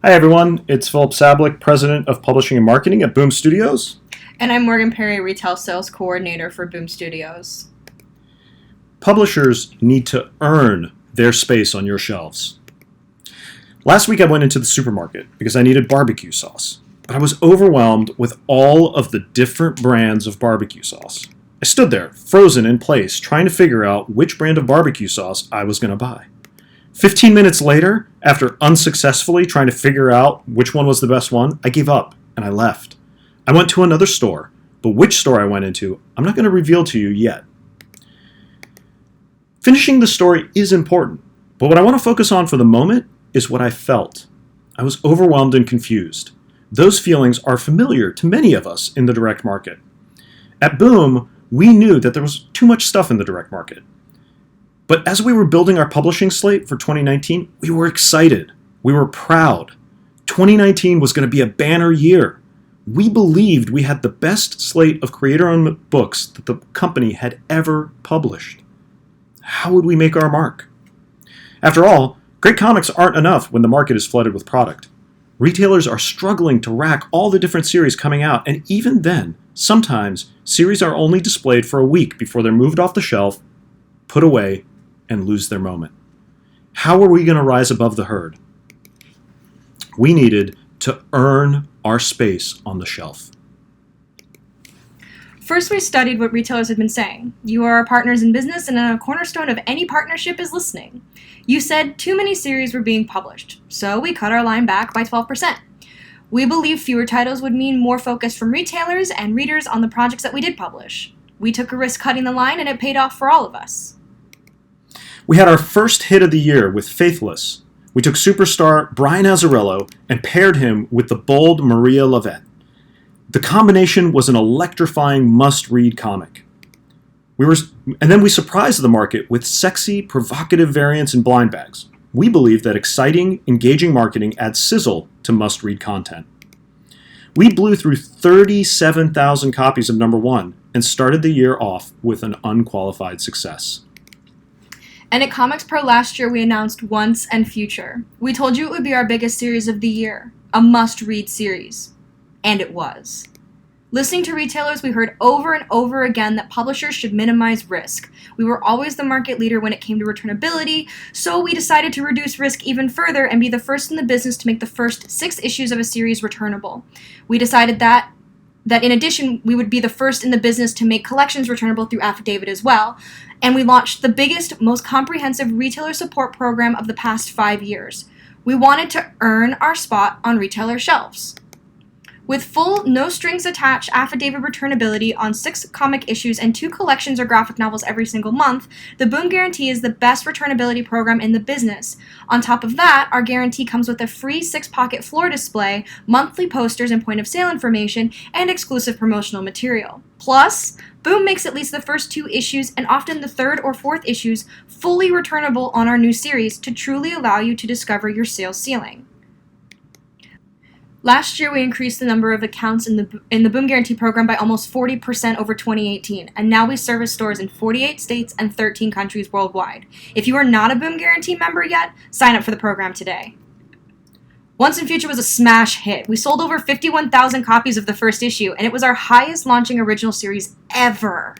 Hi everyone, it's Filip Sablik, President of Publishing and Marketing at Boom Studios. And I'm Morgan Perry, Retail Sales Coordinator for Boom Studios. Publishers need to earn their space on your shelves. Last week I went into the supermarket because I needed barbecue sauce, but I was overwhelmed with all of the different brands of barbecue sauce. I stood there, frozen in place, trying to figure out which brand of barbecue sauce I was going to buy. 15 minutes later, after unsuccessfully trying to figure out which one was the best one, I gave up and I left. I went to another store, but which store I went into, I'm not going to reveal to you yet. Finishing the story is important, but what I want to focus on for the moment is what I felt. I was overwhelmed and confused. Those feelings are familiar to many of us in the direct market. At Boom, we knew that there was too much stuff in the direct market. But as we were building our publishing slate for 2019, we were excited. We were proud. 2019 was going to be a banner year. We believed we had the best slate of creator-owned books that the company had ever published. How would we make our mark? After all, great comics aren't enough when the market is flooded with product. Retailers are struggling to rack all the different series coming out, and even then, sometimes series are only displayed for a week before they're moved off the shelf, put away, and lose their moment. How are we going to rise above the herd? We needed to earn our space on the shelf. First, we studied what retailers had been saying. You are our partners in business, and a cornerstone of any partnership is listening. You said too many series were being published, so we cut our line back by 12%. We believe fewer titles would mean more focus from retailers and readers on the projects that we did publish. We took a risk cutting the line, and it paid off for all of us. We had our first hit of the year with Faithless. We took superstar Brian Azzarello and paired him with the bold Maria Lovett. The combination was an electrifying must-read comic. And then we surprised the market with sexy, provocative variants and blind bags. We believe that exciting, engaging marketing adds sizzle to must-read content. We blew through 37,000 copies of number one and started the year off with an unqualified success. And at ComicsPRO last year, we announced Once and Future. We told you it would be our biggest series of the year, a must-read series. And it was. Listening to retailers, we heard over and over again that publishers should minimize risk. We were always the market leader when it came to returnability, so we decided to reduce risk even further and be the first in the business to make the first 6 issues of a series returnable. We decided that in addition, we would be the first in the business to make collections returnable through affidavit as well. And we launched the biggest, most comprehensive retailer support program of the past 5 years. We wanted to earn our spot on retailer shelves. With full, no-strings-attached affidavit returnability on 6 comic issues and 2 collections or graphic novels every single month, the Boom Guarantee is the best returnability program in the business. On top of that, our guarantee comes with a free 6-pocket floor display, monthly posters and point-of-sale information, and exclusive promotional material. Plus, Boom makes at least the first 2 issues and often the 3rd or 4th issues fully returnable on our new series to truly allow you to discover your sales ceiling. Last year, we increased the number of accounts in the Boom Guarantee program by almost 40% over 2018, and now we service stores in 48 states and 13 countries worldwide. If you are not a Boom Guarantee member yet, sign up for the program today. Once and Future was a smash hit. We sold over 51,000 copies of the first issue, and it was our highest launching original series ever.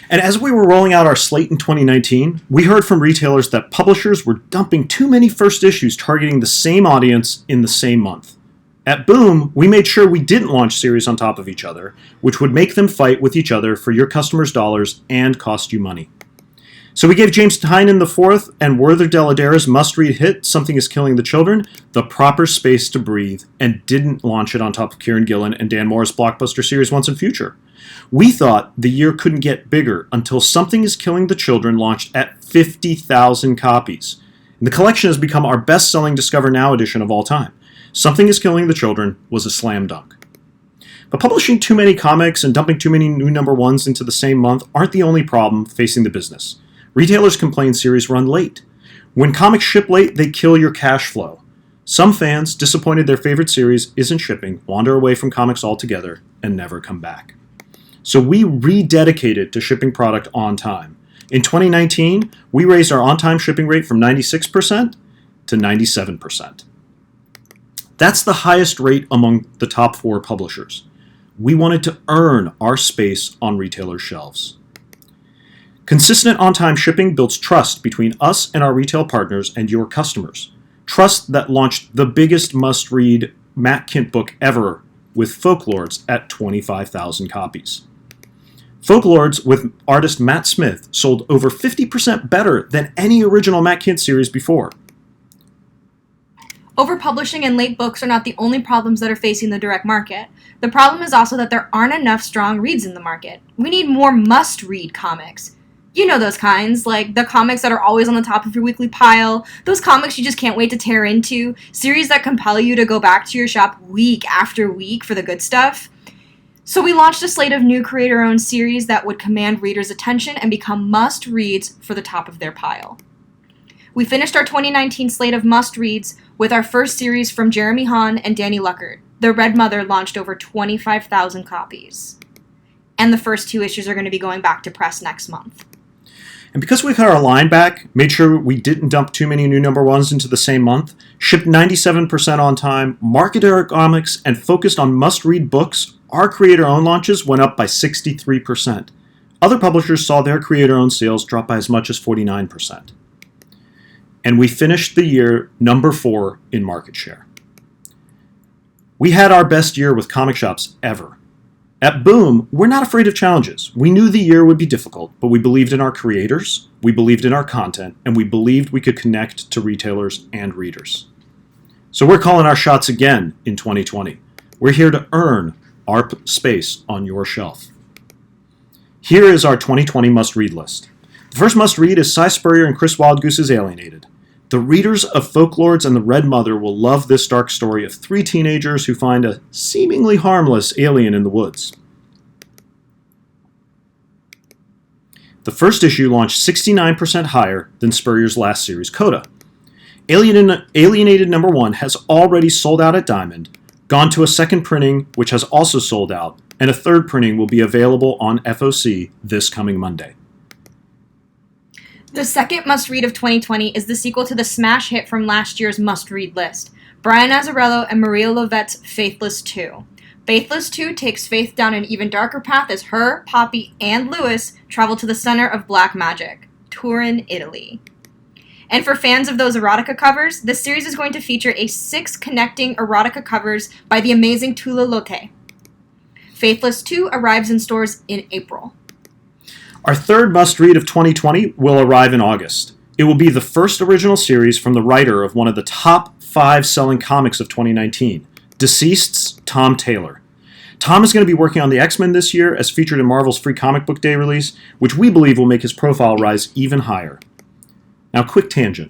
And as we were rolling out our slate in 2019, we heard from retailers that publishers were dumping too many first issues targeting the same audience in the same month. At Boom, we made sure we didn't launch series on top of each other, which would make them fight with each other for your customers' dollars and cost you money. So we gave James Tynion IV and Werther Deladera's must-read hit, Something is Killing the Children, the proper space to breathe, and didn't launch it on top of Kieran Gillen and Dan Moore's blockbuster series Once and Future. We thought the year couldn't get bigger until Something is Killing the Children launched at 50,000 copies. And the collection has become our best-selling Discover Now edition of all time. Something is Killing the Children was a slam dunk. But publishing too many comics and dumping too many new number ones into the same month aren't the only problem facing the business. Retailers complain series run late. When comics ship late, they kill your cash flow. Some fans, disappointed their favorite series isn't shipping, wander away from comics altogether and never come back. So we rededicated to shipping product on time. In 2019, we raised our on-time shipping rate from 96% to 97%. That's the highest rate among the top 4 publishers. We wanted to earn our space on retailers' shelves. Consistent on-time shipping builds trust between us and our retail partners and your customers. Trust that launched the biggest must-read Matt Kindt book ever with Folklords at 25,000 copies. Folklords with artist Matt Smith sold over 50% better than any original Matt Kindt series before. Overpublishing and late books are not the only problems that are facing the direct market. The problem is also that there aren't enough strong reads in the market. We need more must-read comics. You know those kinds, like the comics that are always on the top of your weekly pile, those comics you just can't wait to tear into, series that compel you to go back to your shop week after week for the good stuff. So we launched a slate of new creator-owned series that would command readers' attention and become must-reads for the top of their pile. We finished our 2019 slate of must-reads with our first series from Jeremy Hahn and Danny Luckert. The Red Mother launched over 25,000 copies. And the first 2 issues are going to be going back to press next month. And because we got our line back, made sure we didn't dump too many new number 1s into the same month, shipped 97% on time, marketed our comics, and focused on must-read books, our creator-owned launches went up by 63%. Other publishers saw their creator-owned sales drop by as much as 49%. And we finished the year number 4 in market share. We had our best year with comic shops ever. At Boom, we're not afraid of challenges. We knew the year would be difficult, but we believed in our creators, we believed in our content, and we believed we could connect to retailers and readers. So we're calling our shots again in 2020. We're here to earn our space on your shelf. Here is our 2020 must-read list. The first must-read is Cy Spurrier and Chris Wildgoose's Alienated. The readers of Folklords and the Red Mother will love this dark story of 3 teenagers who find a seemingly harmless alien in the woods. The first issue launched 69% higher than Spurrier's last series, Coda. Alienated number 1 has already sold out at Diamond, gone to a second printing which has also sold out, and a third printing will be available on FOC this coming Monday. The second must-read of 2020 is the sequel to the smash hit from last year's must-read list, Brian Azzarello and Maria Lovette's Faithless 2. Faithless 2 takes Faith down an even darker path as her, Poppy, and Lewis travel to the center of black magic, Turin, Italy. And for fans of those erotica covers, this series is going to feature 6 connecting erotica covers by the amazing Tula Lotte. Faithless 2 arrives in stores in April. Our third must-read of 2020 will arrive in August. It will be the first original series from the writer of one of the top 5 selling comics of 2019, Deceased's Tom Taylor. Tom is going to be working on the X-Men this year as featured in Marvel's Free Comic Book Day release, which we believe will make his profile rise even higher. Now, quick tangent.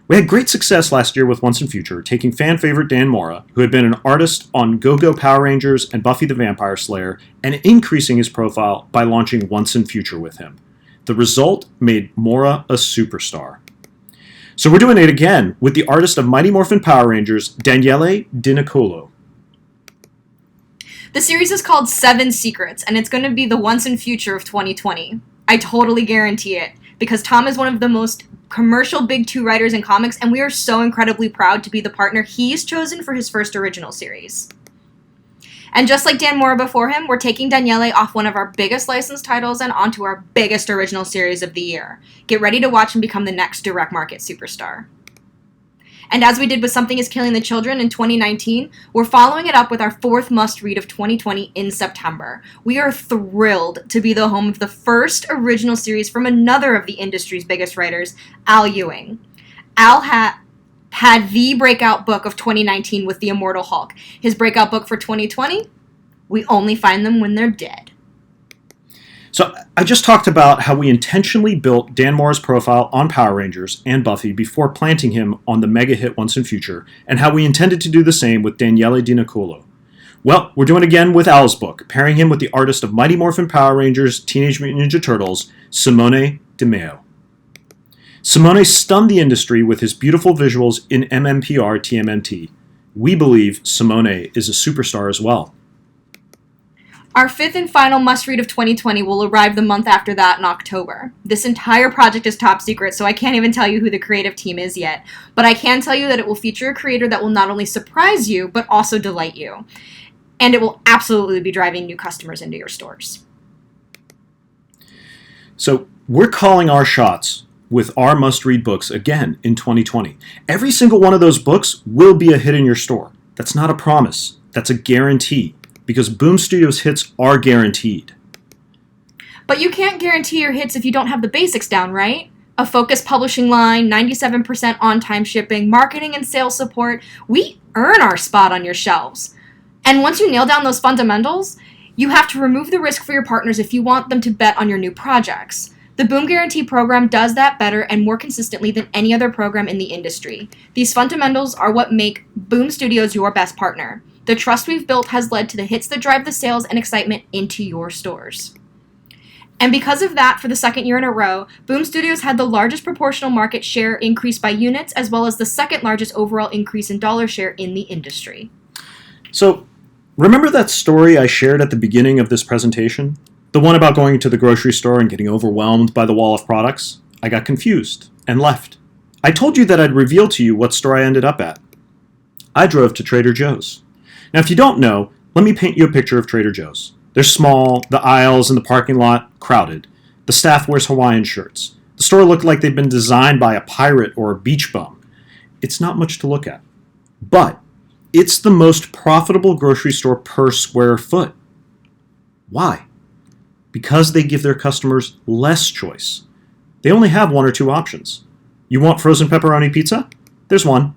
We had great success last year with Once and Future, taking fan favorite Dan Mora, who had been an artist on Go-Go Power Rangers and Buffy the Vampire Slayer, and increasing his profile by launching Once and Future with him. The result made Mora a superstar. So we're doing it again with the artist of Mighty Morphin Power Rangers, Daniele Di Nicolo. The series is called 7 Secrets, and it's going to be the Once and Future of 2020. I totally guarantee it, because Tom is one of the most commercial Big 2 writers in comics, and we are so incredibly proud to be the partner he's chosen for his first original series. And just like Dan Mora before him, we're taking Daniele off one of our biggest licensed titles and onto our biggest original series of the year. Get ready to watch him become the next direct market superstar. And as we did with Something is Killing the Children in 2019, we're following it up with our 4th must-read of 2020 in September. We are thrilled to be the home of the first original series from another of the industry's biggest writers, Al Ewing. Al had the breakout book of 2019 with The Immortal Hulk. His breakout book for 2020, We Only Find Them When They're Dead. So I just talked about how we intentionally built Dan Mora's profile on Power Rangers and Buffy before planting him on the mega hit Once and Future, and how we intended to do the same with Daniele Di Nicolo. Well, we're doing it again with Al's book, pairing him with the artist of Mighty Morphin Power Rangers, Teenage Mutant Ninja Turtles, Simone Di Meo. Simone stunned the industry with his beautiful visuals in MMPR TMNT. We believe Simone is a superstar as well. Our fifth and final must-read of 2020 will arrive the month after that in October. This entire project is top secret, so I can't even tell you who the creative team is yet. But I can tell you that it will feature a creator that will not only surprise you, but also delight you. And it will absolutely be driving new customers into your stores. So we're calling our shots with our must-read books again in 2020. Every single one of those books will be a hit in your store. That's not a promise. That's a guarantee. Because Boom Studios hits are guaranteed. But you can't guarantee your hits if you don't have the basics down, right? A focused publishing line, 97% on-time shipping, marketing and sales support. We earn our spot on your shelves. And once you nail down those fundamentals, you have to remove the risk for your partners if you want them to bet on your new projects. The Boom Guarantee program does that better and more consistently than any other program in the industry. These fundamentals are what make Boom Studios your best partner. The trust we've built has led to the hits that drive the sales and excitement into your stores. And because of that, for the second year in a row, Boom Studios had the largest proportional market share increase by units, as well as the second largest overall increase in dollar share in the industry. So, remember that story I shared at the beginning of this presentation? The one about going to the grocery store and getting overwhelmed by the wall of products? I got confused and left. I told you that I'd reveal to you what store I ended up at. I drove to Trader Joe's. Now, if you don't know, let me paint you a picture of Trader Joe's. They're small, the aisles in the parking lot crowded. The staff wears Hawaiian shirts. The store looked like they'd been designed by a pirate or a beach bum. It's not much to look at. But it's the most profitable grocery store per square foot. Why? Because they give their customers less choice. They only have one or two options. You want frozen pepperoni pizza? There's one.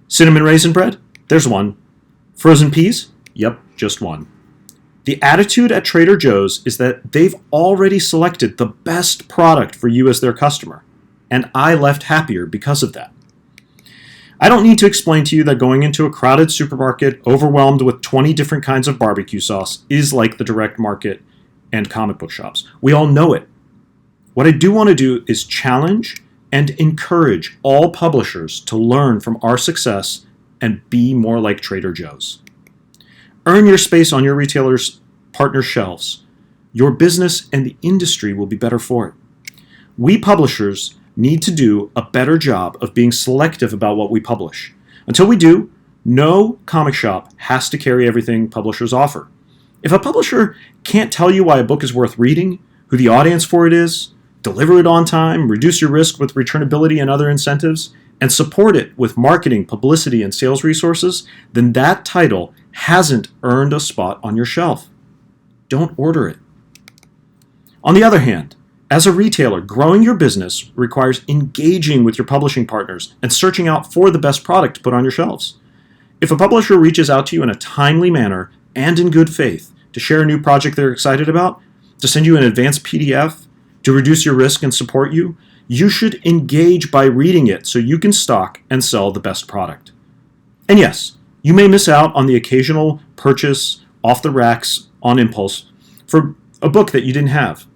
Cinnamon raisin bread? There's one. Frozen peas? Yep, just one. The attitude at Trader Joe's is that they've already selected the best product for you as their customer, and I left happier because of that. I don't need to explain to you that going into a crowded supermarket overwhelmed with 20 different kinds of barbecue sauce is like the direct market and comic book shops. We all know it. What I do want to do is challenge and encourage all publishers to learn from our success and be more like Trader Joe's. Earn your space on your retailer's partner shelves. Your business and the industry will be better for it. We publishers need to do a better job of being selective about what we publish. Until we do, no comic shop has to carry everything publishers offer. If a publisher can't tell you why a book is worth reading, who the audience for it is, deliver it on time, reduce your risk with returnability and other incentives, and support it with marketing, publicity, and sales resources, then that title hasn't earned a spot on your shelf. Don't order it. On the other hand, as a retailer, growing your business requires engaging with your publishing partners and searching out for the best product to put on your shelves. If a publisher reaches out to you in a timely manner and in good faith to share a new project they're excited about, to send you an advanced PDF, to reduce your risk and support you, you should engage by reading it so you can stock and sell the best product. And yes, you may miss out on the occasional purchase off the racks on impulse for a book that you didn't have,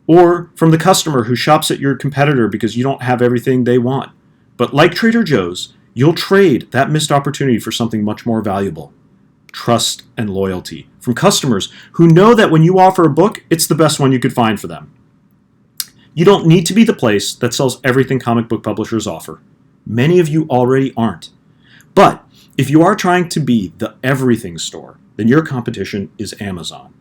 or from the customer who shops at your competitor because you don't have everything they want. But like Trader Joe's, you'll trade that missed opportunity for something much more valuable: trust and loyalty from customers who know that when you offer a book, it's the best one you could find for them. You don't need to be the place that sells everything comic book publishers offer. Many of you already aren't. But if you are trying to be the everything store, then your competition is Amazon.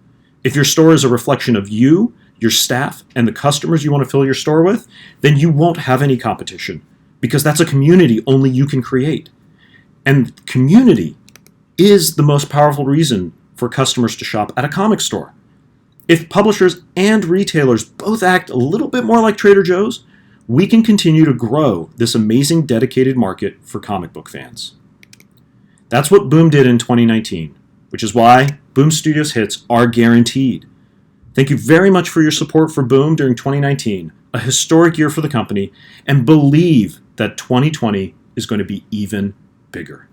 If your store is a reflection of you, your staff, and the customers you want to fill your store with, then you won't have any competition, because that's a community only you can create. And community is the most powerful reason for customers to shop at a comic store. If publishers and retailers both act a little bit more like Trader Joe's, we can continue to grow this amazing dedicated market for comic book fans. That's what Boom did in 2019, which is why Boom Studios hits are guaranteed. Thank you very much for your support for Boom during 2019, a historic year for the company, and believe that 2020 is going to be even bigger.